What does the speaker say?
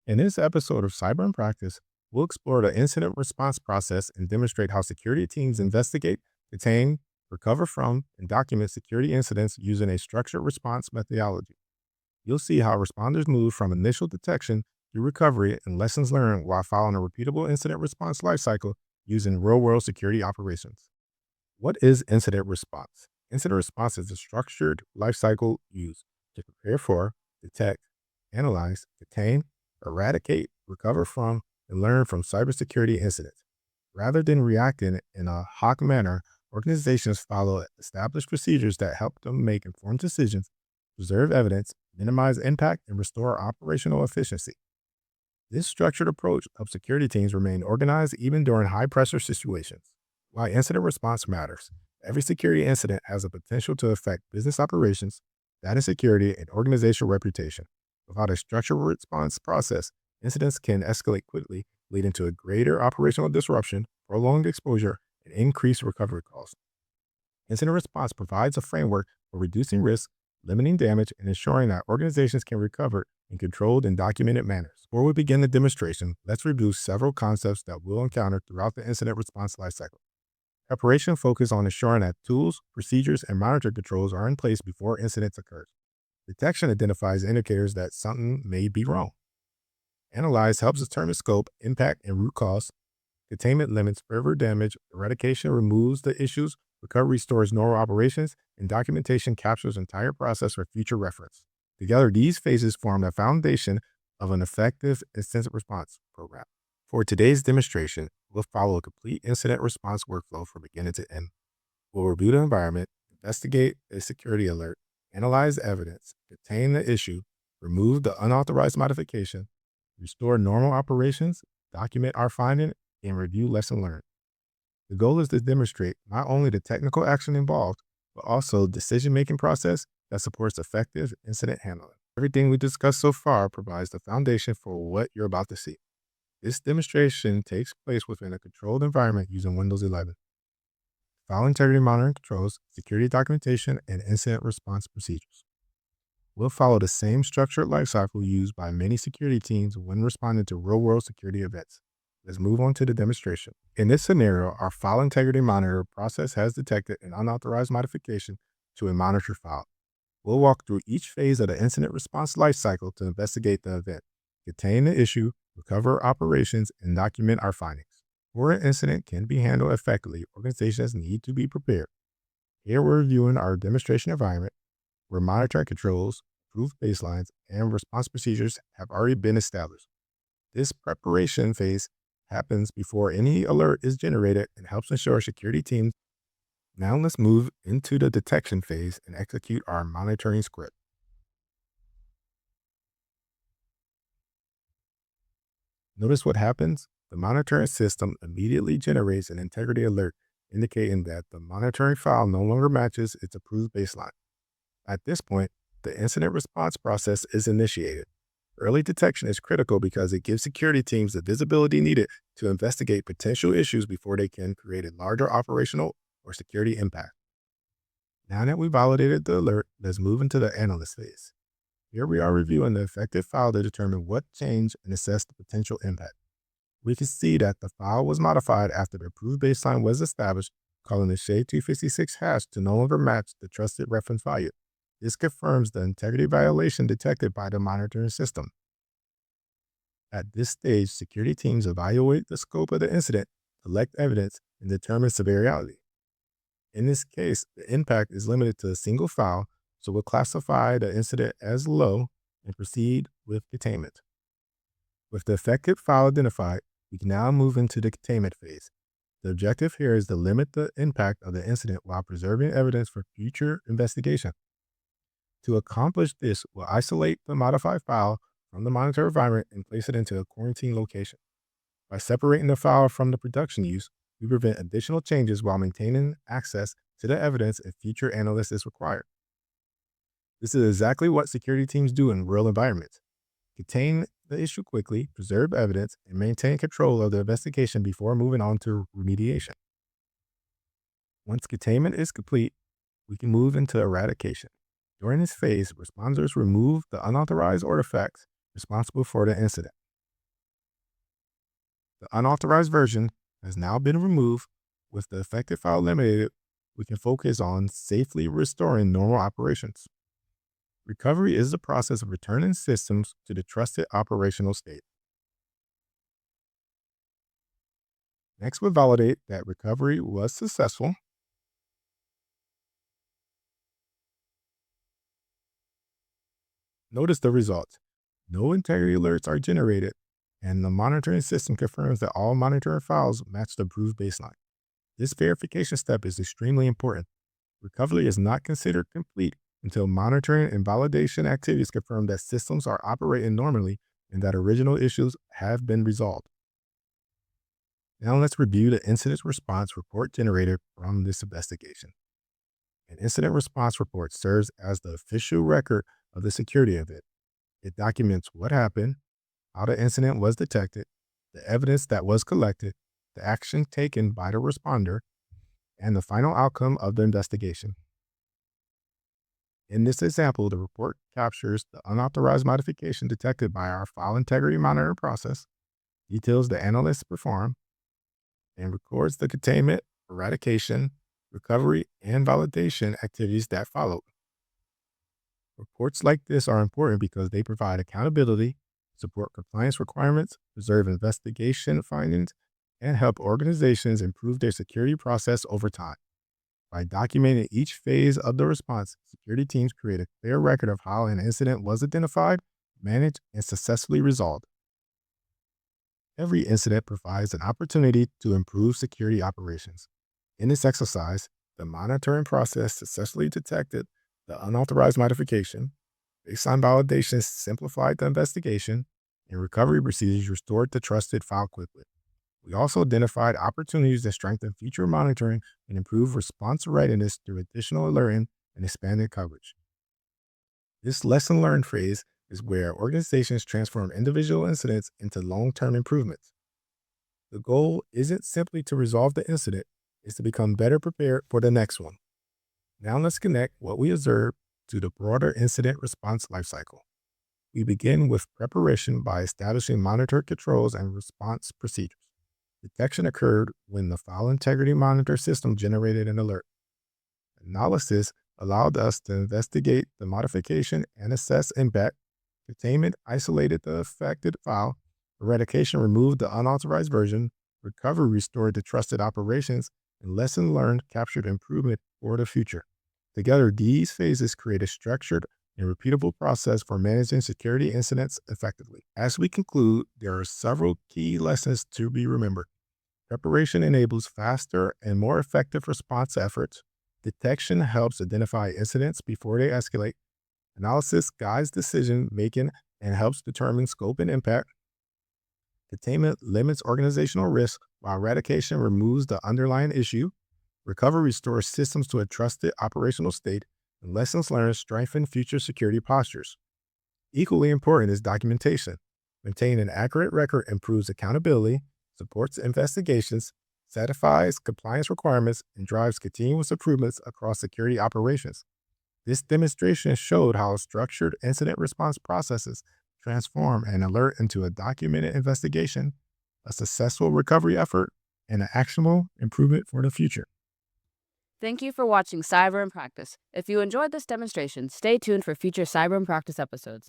In this episode of Cyber in Practice, we'll explore the incident response process and demonstrate how security teams investigate, contain, recover from, and document security incidents using a structured response methodology. You'll see how responders move from initial detection to recovery and lessons learned while following a repeatable incident response lifecycle using real world security operations. What is incident response? Incident response is a structured lifecycle used to prepare for, detect, analyze, contain, eradicate, recover from, and learn from cybersecurity incidents. Rather than reacting in a hoc manner, organizations follow established procedures that help them make informed decisions, preserve evidence, minimize impact, and restore operational efficiency. This structured approach helps security teams remain organized even during high pressure situations. Why incident response matters. Every security incident has a potential to affect business operations, data security, and organizational reputation. Without a structured response process, incidents can escalate quickly, leading to a greater operational disruption, prolonged exposure, and increased recovery costs. Incident response provides a framework for reducing risk, limiting damage, and ensuring that organizations can recover in controlled and documented manners. Before we begin the demonstration, let's review several concepts that we'll encounter throughout the incident response lifecycle. Preparation focuses on ensuring that tools, procedures, and monitoring controls are in place before incidents occur. Detection identifies indicators that something may be wrong. Analyze helps determine scope, impact, and root cause. Containment limits further damage. Eradication removes the issues. Recovery restores normal operations. And documentation captures the entire process for future reference. Together, these phases form the foundation of an effective incident response program. For today's demonstration, we'll follow a complete incident response workflow from beginning to end. We'll review the environment, investigate a security alert, analyze evidence, contain the issue, remove the unauthorized modification, restore normal operations, document our finding, and review lesson learned. The goal is to demonstrate not only the technical action involved, but also decision-making process that supports effective incident handling. Everything we discussed so far provides the foundation for what you're about to see. This demonstration takes place within a controlled environment using Windows 11. File integrity monitoring controls, security documentation, and incident response procedures. We'll follow the same structured lifecycle used by many security teams when responding to real-world security events. Let's move on to the demonstration. In this scenario, our file integrity monitor process has detected an unauthorized modification to a monitor file. We'll walk through each phase of the incident response lifecycle to investigate the event, contain the issue, recover operations, and document our findings. Before an incident can be handled effectively, organizations need to be prepared. Here we're reviewing our demonstration environment, where monitoring controls, approved baselines, and response procedures have already been established. This preparation phase happens before any alert is generated and helps ensure security teams. Now let's move into the detection phase and execute our monitoring script. Notice what happens? The monitoring system immediately generates an integrity alert indicating that the monitoring file no longer matches its approved baseline. At this point, the incident response process is initiated. Early detection is critical because it gives security teams the visibility needed to investigate potential issues before they can create a larger operational or security impact. Now that we've validated the alert, let's move into the analyst phase. Here we are reviewing the affected file to determine what changed and assess the potential impact. We can see that the file was modified after the approved baseline was established, calling the SHA-256 hash to no longer match the trusted reference value. This confirms the integrity violation detected by the monitoring system. At this stage, security teams evaluate the scope of the incident, collect evidence, and determine severity. In this case, the impact is limited to a single file, so we'll classify the incident as low and proceed with containment. With the affected file identified, we can now move into the containment phase. The objective here is to limit the impact of the incident while preserving evidence for future investigation. To accomplish this, we'll isolate the modified file from the monitor environment and place it into a quarantine location. By separating the file from the production use, we prevent additional changes while maintaining access to the evidence if future analysis is required. This is exactly what security teams do in real environments. Contain the issue quickly, preserve evidence, and maintain control of the investigation before moving on to remediation. Once containment is complete, we can move into eradication. During this phase, responders remove the unauthorized artifacts responsible for the incident. The unauthorized version has now been removed. With the affected file eliminated, we can focus on safely restoring normal operations. Recovery is the process of returning systems to the trusted operational state. Next, we'll validate that recovery was successful. Notice the results. No integrity alerts are generated, and the monitoring system confirms that all monitoring files match the approved baseline. This verification step is extremely important. Recovery is not considered complete until monitoring and validation activities confirm that systems are operating normally and that original issues have been resolved. Now let's review the incident response report generated from this investigation. An incident response report serves as the official record of the security event. It documents what happened, how the incident was detected, the evidence that was collected, the action taken by the responder, and the final outcome of the investigation. In this example, the report captures the unauthorized modification detected by our file integrity monitoring process, details the analysts performed, and records the containment, eradication, recovery, and validation activities that followed. Reports like this are important because they provide accountability, support compliance requirements, preserve investigation findings, and help organizations improve their security process over time. By documenting each phase of the response, security teams create a clear record of how an incident was identified, managed, and successfully resolved. Every incident provides an opportunity to improve security operations. In this exercise, the monitoring process successfully detected the unauthorized modification, baseline validation simplified the investigation, and recovery procedures restored the trusted file quickly. We also identified opportunities to strengthen future monitoring and improve response readiness through additional alerting and expanded coverage. This lesson learned phase is where organizations transform individual incidents into long-term improvements. The goal isn't simply to resolve the incident, it's to become better prepared for the next one. Now let's connect what we observed to the broader incident response lifecycle. We begin with preparation by establishing monitor controls and response procedures. Detection occurred when the file integrity monitor system generated an alert. Analysis allowed us to investigate the modification and assess impact. Containment isolated the affected file. Eradication removed the unauthorized version. Recovery restored the trusted operations. And lesson learned captured improvement for the future. Together, these phases create a structured and repeatable process for managing security incidents effectively. As we conclude, there are several key lessons to be remembered. Preparation enables faster and more effective response efforts. Detection helps identify incidents before they escalate. Analysis guides decision making and helps determine scope and impact. Containment limits organizational risk, while eradication removes the underlying issue. Recovery restores systems to a trusted operational state, and lessons learned strengthen future security postures. Equally important is documentation. Maintaining an accurate record improves accountability, supports investigations, satisfies compliance requirements, and drives continuous improvements across security operations. This demonstration showed how structured incident response processes transform an alert into a documented investigation, a successful recovery effort, and an actionable improvement for the future. Thank you for watching Cyber in Practice. If you enjoyed this demonstration, stay tuned for future Cyber in Practice episodes.